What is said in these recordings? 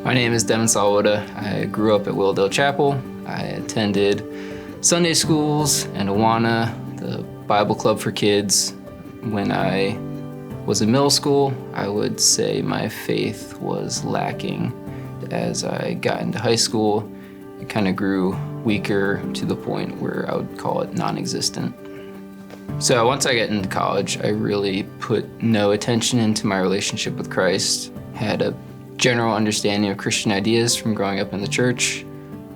My name is Devin. I grew up at Willdale Chapel. I attended Sunday schools and Awana, the Bible Club for Kids. When I was in middle school, I would say my faith was lacking. As I got into high school, it kind of grew weaker to the point where I would call it non-existent. So once I got into college, I really put no attention into my relationship with Christ, had a general understanding of Christian ideas from growing up in the church,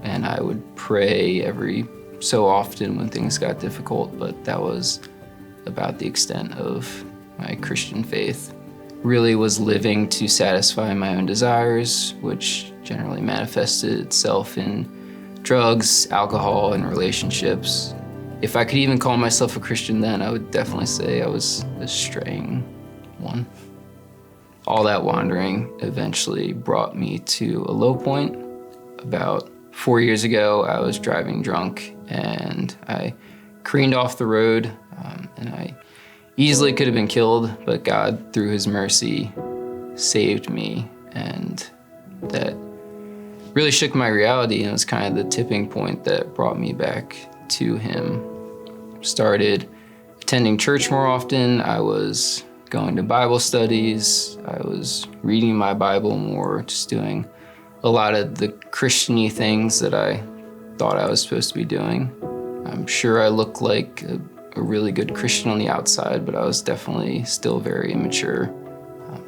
and I would pray every so often when things got difficult, but that was about the extent of my Christian faith. Really was living to satisfy my own desires, which generally manifested itself in drugs, alcohol, and relationships. If I could even call myself a Christian then, I would definitely say I was a straying one. All that wandering eventually brought me to a low point. About 4 years ago, I was driving drunk and I careened off the road, and I easily could have been killed, but God, through His mercy, saved me, and that really shook my reality, and it was kind of the tipping point that brought me back to Him. Started attending church more often. I was going to Bible studies. I was reading my Bible more, just doing a lot of the Christian-y things that I thought I was supposed to be doing. I'm sure I looked like a really good Christian on the outside, but I was definitely still very immature.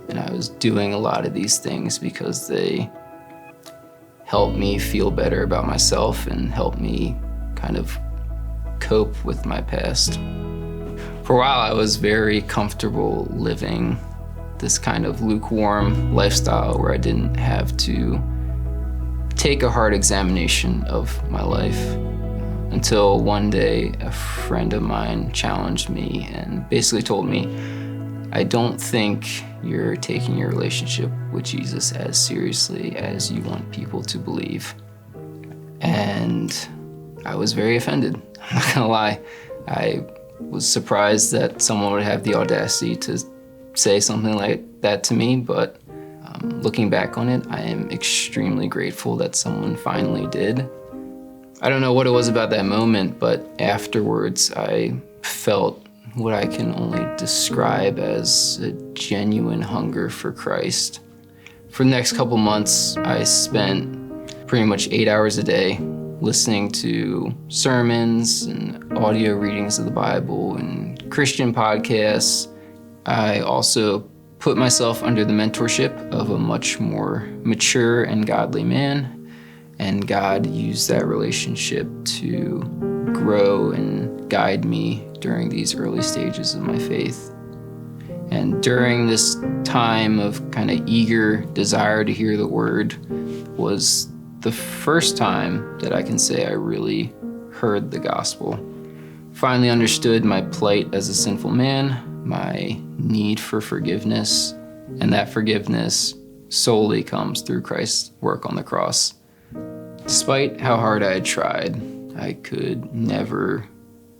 And I was doing a lot of these things because they helped me feel better about myself and helped me kind of cope with my past. For a while, I was very comfortable living this kind of lukewarm lifestyle where I didn't have to take a hard examination of my life, until one day a friend of mine challenged me and basically told me, I don't think you're taking your relationship with Jesus as seriously as you want people to believe. And I was very offended. I'm not gonna lie. I was surprised that someone would have the audacity to say something like that to me, but looking back on it, I am extremely grateful that someone finally did. I don't know what it was about that moment, but afterwards I felt what I can only describe as a genuine hunger for Christ. For the next couple months, I spent pretty much 8 hours a day listening to sermons and audio readings of the Bible and Christian podcasts. I also put myself under the mentorship of a much more mature and godly man, and God used that relationship to grow and guide me during these early stages of my faith. And during this time of kind of eager desire to hear the word was the first time that I can say I really heard the gospel. Finally understood my plight as a sinful man, my need for forgiveness, and that forgiveness solely comes through Christ's work on the cross. Despite how hard I had tried, I could never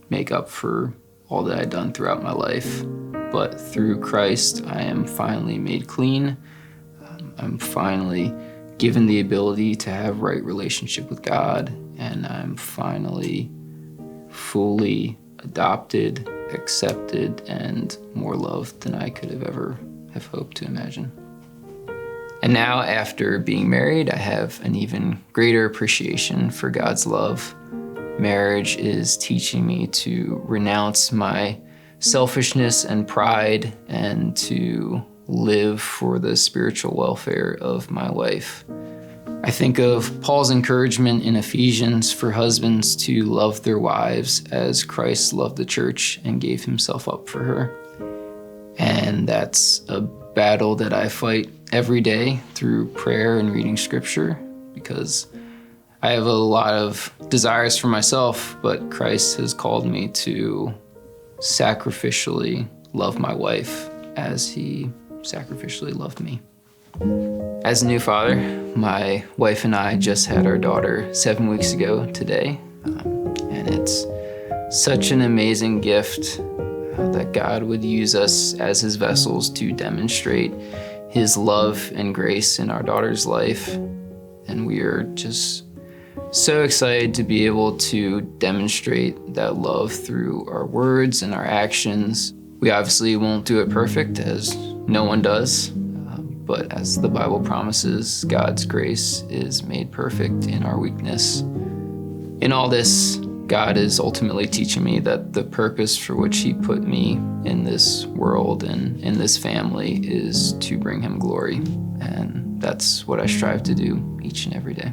make up for all that I'd done throughout my life. But through Christ, I am finally made clean. I'm finally given the ability to have right relationship with God, and I'm finally fully adopted, accepted, and more loved than I could have ever have hoped to imagine. And now, after being married, I have an even greater appreciation for God's love. Marriage is teaching me to renounce my selfishness and pride and to live for the spiritual welfare of my wife. I think of Paul's encouragement in Ephesians for husbands to love their wives as Christ loved the church and gave himself up for her. And that's a battle that I fight every day through prayer and reading scripture, because I have a lot of desires for myself, but Christ has called me to sacrificially love my wife as he sacrificially loved me. As a new father, my wife and I just had our daughter 7 weeks ago today, and it's such an amazing gift that God would use us as his vessels to demonstrate His love and grace in our daughter's life. And we are just so excited to be able to demonstrate that love through our words and our actions. We obviously won't do it perfect, as no one does, but as the Bible promises, God's grace is made perfect in our weakness. In all this, God is ultimately teaching me that the purpose for which He put me in this world and in this family is to bring Him glory. And that's what I strive to do each and every day.